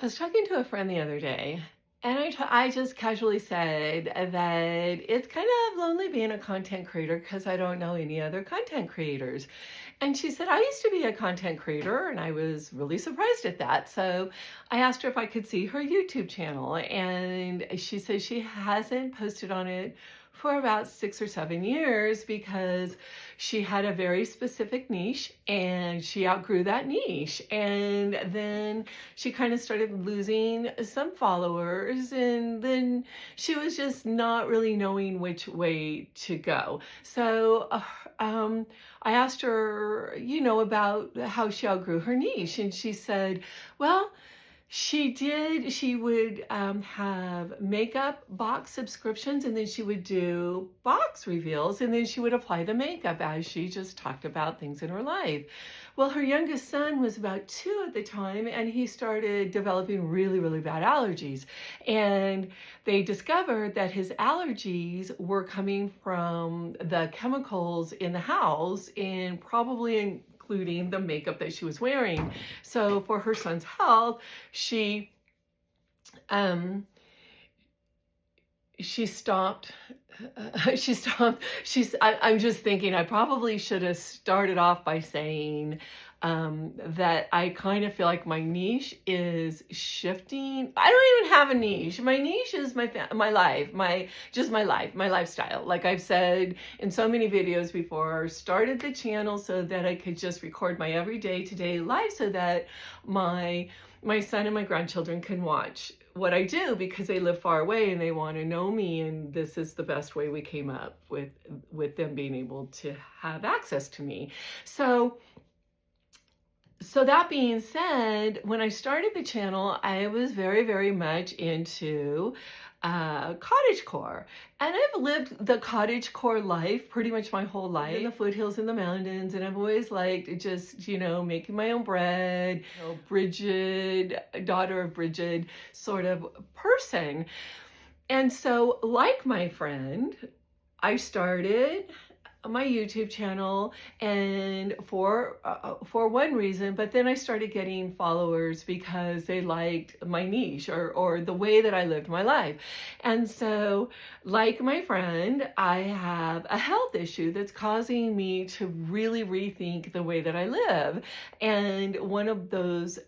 I was talking to a friend the other day, and I just casually said that it's kind of lonely being a content creator because I don't know any other content creators. And she said, I used to be a content creator, and I was really surprised at that. So I asked her if I could see her YouTube channel, and she says she hasn't posted on it for about 6 or 7 years because she had a very specific niche and she outgrew that niche. And then she kind of started losing some followers, and then she was just not really knowing which way to go. So I asked her, about how she outgrew her niche, and she said, well, she would have makeup box subscriptions, and then she would do box reveals, and then she would apply the makeup as she just talked about things in her life. Well, her youngest son was about 2 at the time, and he started developing really, really bad allergies. And they discovered that his allergies were coming from the chemicals in the house, and probably including the makeup that she was wearing. So for her son's health, she she stopped. I'm just thinking I probably should have started off by saying that I kind of feel like my niche is shifting. I don't even have a niche. My niche is my life, my lifestyle. Like I've said in so many videos before, started the channel so that I could just record my everyday today life so that my son and my grandchildren can watch what I do because they live far away and they want to know me, and this is the best way we came up with them being able to have access to me. So that being said, when I started the channel, I was very, very much into cottagecore. And I've lived the cottagecore life pretty much my whole life in the foothills and the mountains. And I've always liked just, making my own bread, Bridget, daughter of Bridget sort of person. And so, like my friend, I started my YouTube channel, and for one reason, but then I started getting followers because they liked my niche or the way that I lived my life. And so, like my friend, I have a health issue that's causing me to really rethink the way that I live. And one of those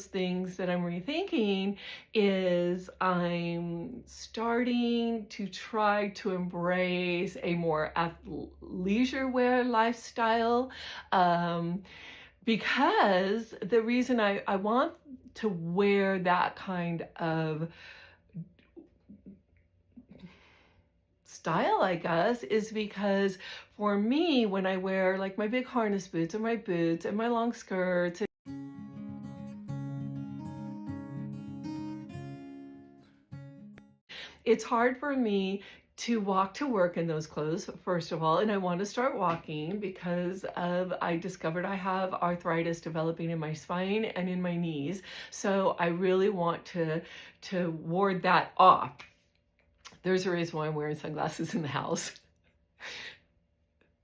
things that I'm rethinking is I'm starting to try to embrace a more leisure wear lifestyle, because the reason I want to wear that kind of style, I guess, is because for me, when I wear like my big harness boots and my boots and my long skirts, it's hard for me to walk to work in those clothes, first of all, and I want to start walking because I discovered I have arthritis developing in my spine and in my knees. So I really want to ward that off. There's a reason why I'm wearing sunglasses in the house.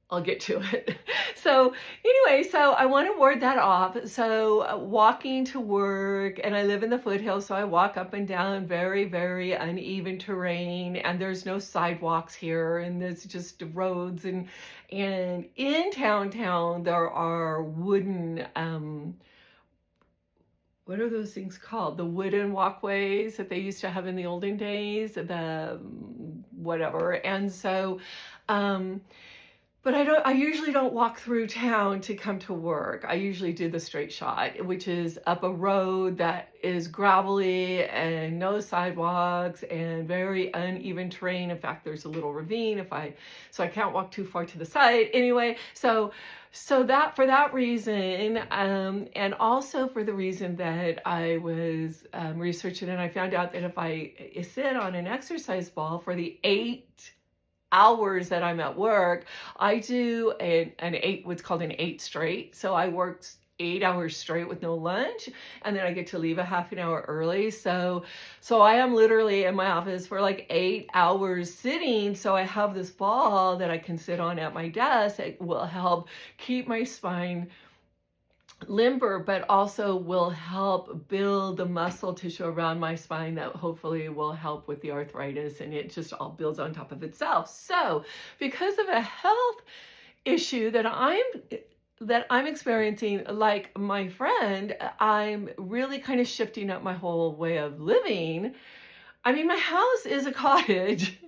I'll get to it. So anyway, so I want to ward that off. So walking to work, and I live in the foothills, so I walk up and down very, very uneven terrain, and there's no sidewalks here, and there's just roads, and in town there are wooden, what are those things called? The wooden walkways that they used to have in the olden days, the whatever. And so, but I usually don't walk through town to come to work. I usually do the straight shot, which is up a road that is gravelly and no sidewalks and very uneven terrain. In fact, there's a little ravine so I can't walk too far to the side. Anyway, so that for that reason, and also for the reason that I was researching, and I found out that if I sit on an exercise ball for the 8 hours that I'm at work, I do what's called an 8 straight. So I work 8 hours straight with no lunch, and then I get to leave a half an hour early. So I am literally in my office for like 8 hours sitting. So I have this ball that I can sit on at my desk. It will help keep my spine limber, but also will help build the muscle tissue around my spine that hopefully will help with the arthritis, and it just all builds on top of itself. So because of a health issue that I'm experiencing, like my friend, I'm really kind of shifting up my whole way of living. I mean, my house is a cottage.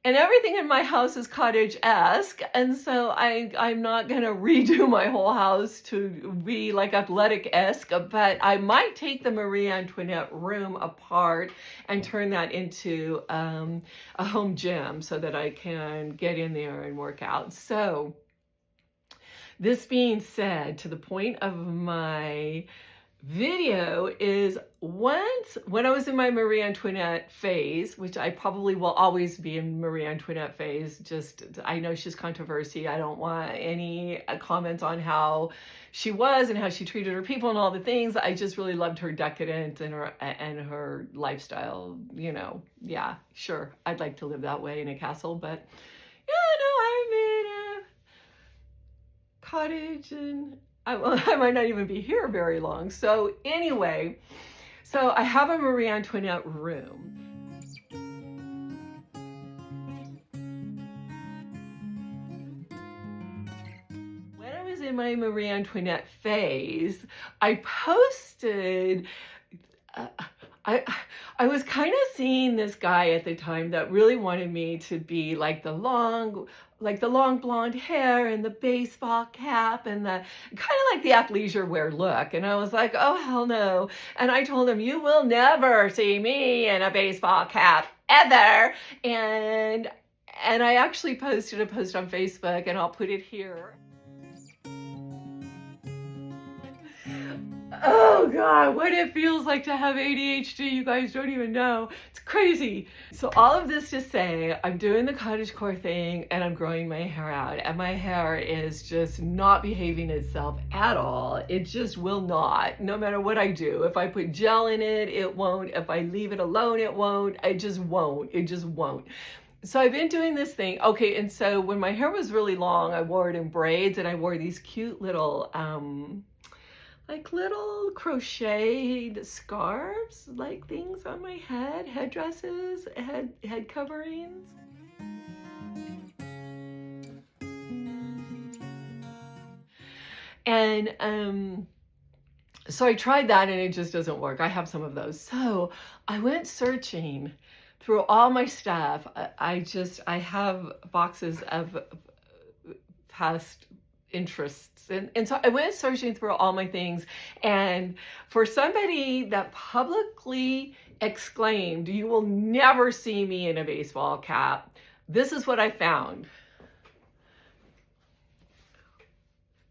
And everything in my house is cottage-esque, and so I'm not gonna redo my whole house to be like athletic-esque, but I might take the Marie Antoinette room apart and turn that into a home gym so that I can get in there and work out. So this being said, to the point of my video is, once when I was in my Marie Antoinette phase, which I probably will always be in Marie Antoinette phase, just I know she's controversy. I don't want any comments on how she was and how she treated her people and all the things. I just really loved her decadence and her lifestyle. You know, yeah, sure, I'd like to live that way in a castle, but yeah, no, I'm in a cottage and I might not even be here very long. So anyway, so I have a Marie Antoinette room. When I was in my Marie Antoinette phase, I posted, I was kind of seeing this guy at the time that really wanted me to be like the long blonde hair and the baseball cap and the kind of like the athleisure wear look. And I was like, oh, hell no. And I told him, you will never see me in a baseball cap ever. And I actually posted a post on Facebook, and I'll put it here. Oh God, what it feels like to have ADHD, you guys don't even know. It's crazy. So all of this to say, I'm doing the cottage core thing and I'm growing my hair out, and my hair is just not behaving itself at all. It just will not, no matter what I do. If I put gel in it, it won't. If I leave it alone, it won't. It just won't. It just won't. So I've been doing this thing. Okay, and so when my hair was really long, I wore it in braids, and I wore these cute little like little crocheted scarves, like things on my head, headdresses, head coverings. And so I tried that and it just doesn't work. I have some of those. So I went searching through all my stuff. I have boxes of past interests. And so I went searching through all my things, and for somebody that publicly exclaimed, you will never see me in a baseball cap, this is what I found.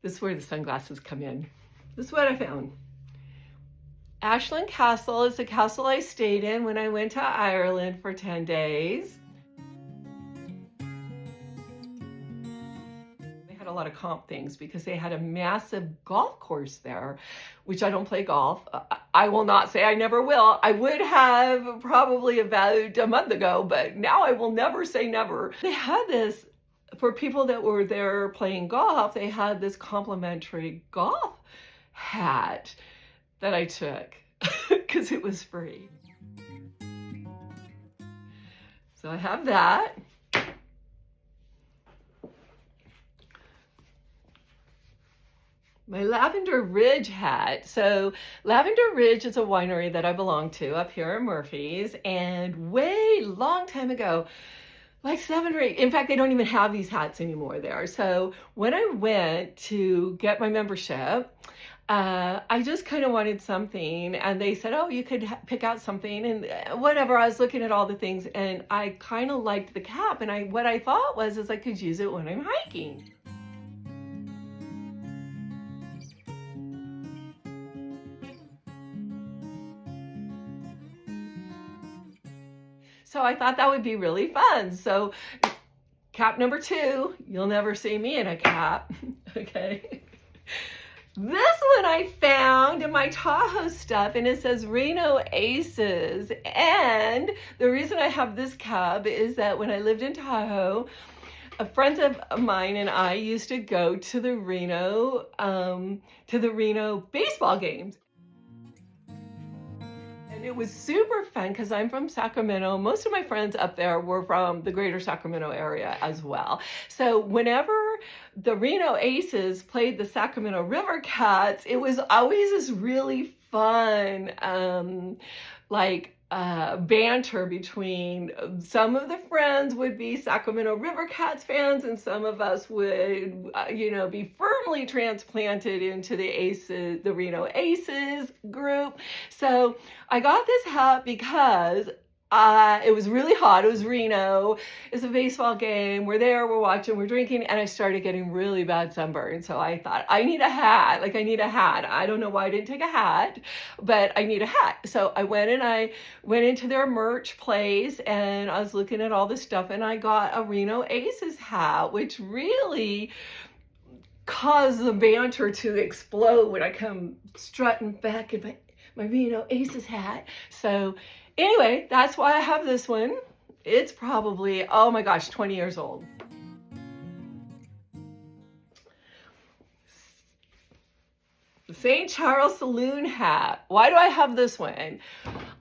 This is where the sunglasses come in. This is what I found. Ashland Castle is the castle I stayed in when I went to Ireland for 10 days. A lot of comp things because they had a massive golf course there, which I don't play golf. I will not say I never will. I would have probably about a month ago, but now I will never say never. They had this, for people that were there playing golf, they had this complimentary golf hat that I took because it was free. So I have that. My Lavender Ridge hat. So Lavender Ridge is a winery that I belong to up here in Murphy's, and way long time ago, like 7 or 8, in fact, they don't even have these hats anymore there. So when I went to get my membership, I just kind of wanted something, and they said, oh, you could pick out something, and whatever. I was looking at all the things, and I kind of liked the cap, and what I thought is I could use it when I'm hiking. So I thought that would be really fun. So cap number 2, you'll never see me in a cap, okay? This one I found in my Tahoe stuff, and it says Reno Aces. And the reason I have this cap is that when I lived in Tahoe, friends of mine and I used to go to the Reno baseball games. And it was super fun because I'm from Sacramento. Most of my friends up there were from the greater Sacramento area as well. So whenever the Reno Aces played the Sacramento River Cats, it was always this really fun, banter between some of the friends would be Sacramento River Cats fans, and some of us would, be firmly transplanted into the Reno Aces group. So I got this hat because it was really hot. It was Reno. It's a baseball game. We're there, we're watching, we're drinking, and I started getting really bad sunburn. So I thought, I need a hat. I need a hat. I don't know why I didn't take a hat, but I need a hat. So I went into their merch place, and I was looking at all this stuff, and I got a Reno Aces hat, which really caused the banter to explode when I come strutting back in my Reno Aces hat. So anyway, that's why I have this one. It's probably, oh my gosh, 20 years old. The St. Charles Saloon hat. Why do I have this one?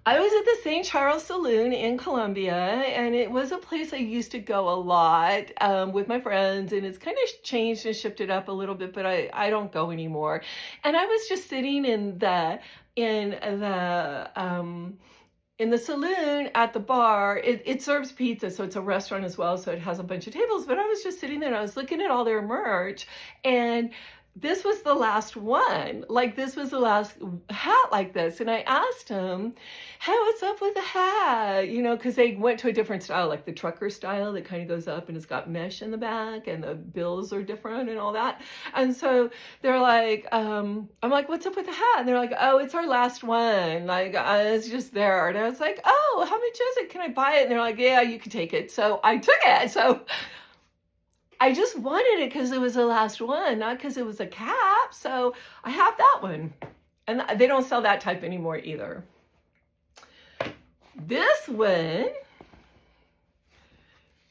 I was at the St. Charles Saloon in Columbia, and it was a place I used to go a lot with my friends, and it's kind of changed and shifted up a little bit, but I don't go anymore. And I was just sitting in the saloon at the bar. It serves pizza, so it's a restaurant as well, so it has a bunch of tables. But I was just sitting there and I was looking at all their merch, and this was the last one. This was the last hat like this. And I asked him, hey, what's up with the hat? Because they went to a different style, like the trucker style that kind of goes up and it's got mesh in the back and the bills are different and all that. And so they're like, I'm like, what's up with the hat? And they're like, oh, it's our last one. It's just there. And I was like, oh, how much is it? Can I buy it? And they're like, yeah, you can take it. So I took it. So I just wanted it because it was the last one, not because it was a cap. So I have that one. And they don't sell that type anymore either. This one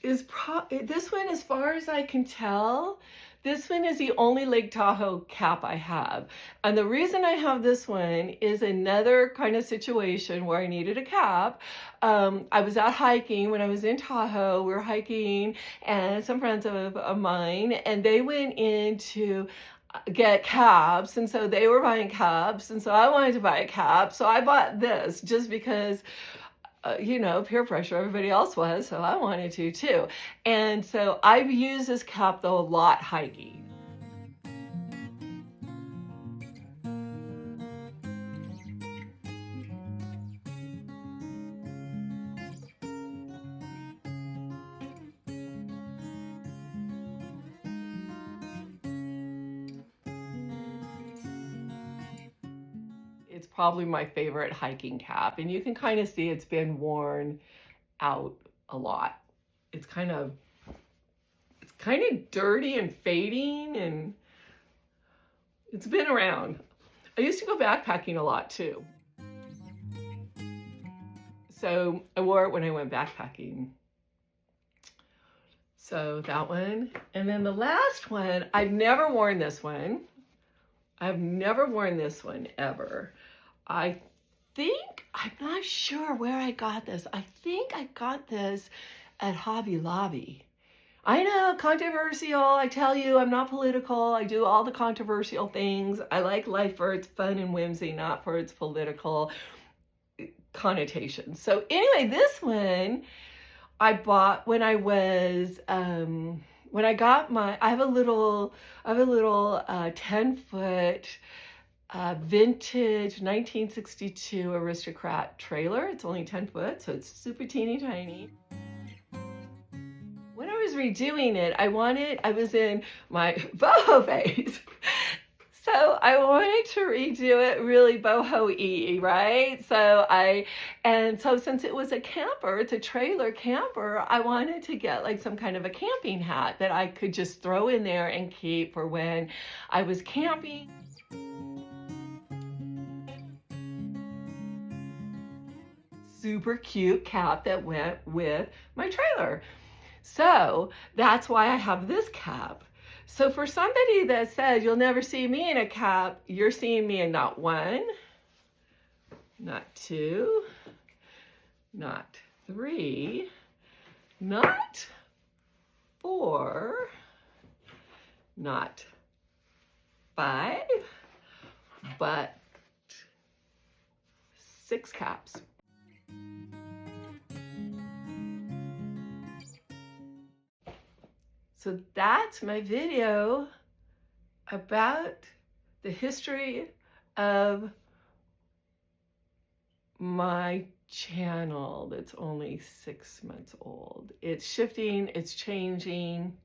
is, as far as I can tell, this one is the only Lake Tahoe cap I have. And the reason I have this one is another kind of situation where I needed a cap. I was out hiking when I was in Tahoe. We were hiking, and some friends of mine, and they went in to get caps, and so they were buying caps, and so I wanted to buy a cap. So I bought this just because peer pressure, everybody else was, so I wanted to too. And so I've used this cap though a lot hiking. It's probably my favorite hiking cap, and you can kind of see it's been worn out a lot. It's kind of dirty and fading, and it's been around. I used to go backpacking a lot too. So I wore it when I went backpacking. So that one. And then the last one, I've never worn this one. I've never worn this one ever. I'm not sure where I got this. I think I got this at Hobby Lobby. I know, controversial. I tell you, I'm not political. I do all the controversial things. I like life for its fun and whimsy, not for its political connotations. So anyway, this one I bought when I was, when I got I have a little 10-foot vintage 1962 Aristocrat trailer. It's only 10 foot, so it's super teeny tiny. When I was redoing it, I was in my boho phase. So I wanted to redo it really boho-y, right? So since it was a camper, it's a trailer camper, I wanted to get like some kind of a camping hat that I could just throw in there and keep for when I was camping. Super cute cap that went with my trailer. So that's why I have this cap. So for somebody that says you'll never see me in a cap, you're seeing me in not one, not two, not three, not four, not five, but 6 caps. So that's my video about the history of my channel that's only 6 months old. It's shifting, it's changing.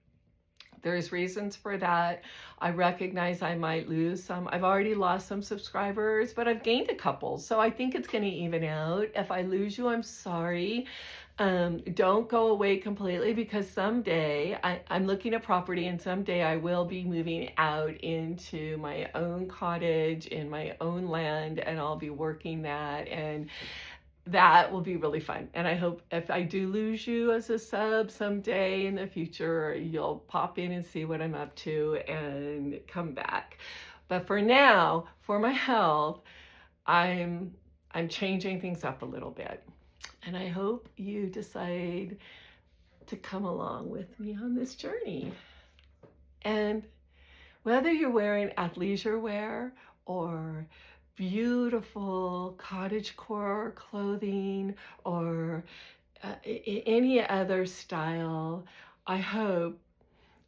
There's reasons for that. I recognize I might lose some. I've already lost some subscribers, but I've gained a couple. So I think it's going to even out. If I lose you, I'm sorry. Don't go away completely, because someday I'm looking at property, and someday I will be moving out into my own cottage in my own land, and I'll be working that, and that will be really fun. And I hope if I do lose you as a sub someday in the future, you'll pop in and see what I'm up to and come back. But for now, for my health, I'm changing things up a little bit. And I hope you decide to come along with me on this journey. And whether you're wearing athleisure wear or beautiful cottagecore clothing or any other style, I hope,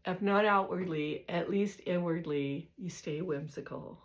if not outwardly, at least inwardly, you stay whimsical.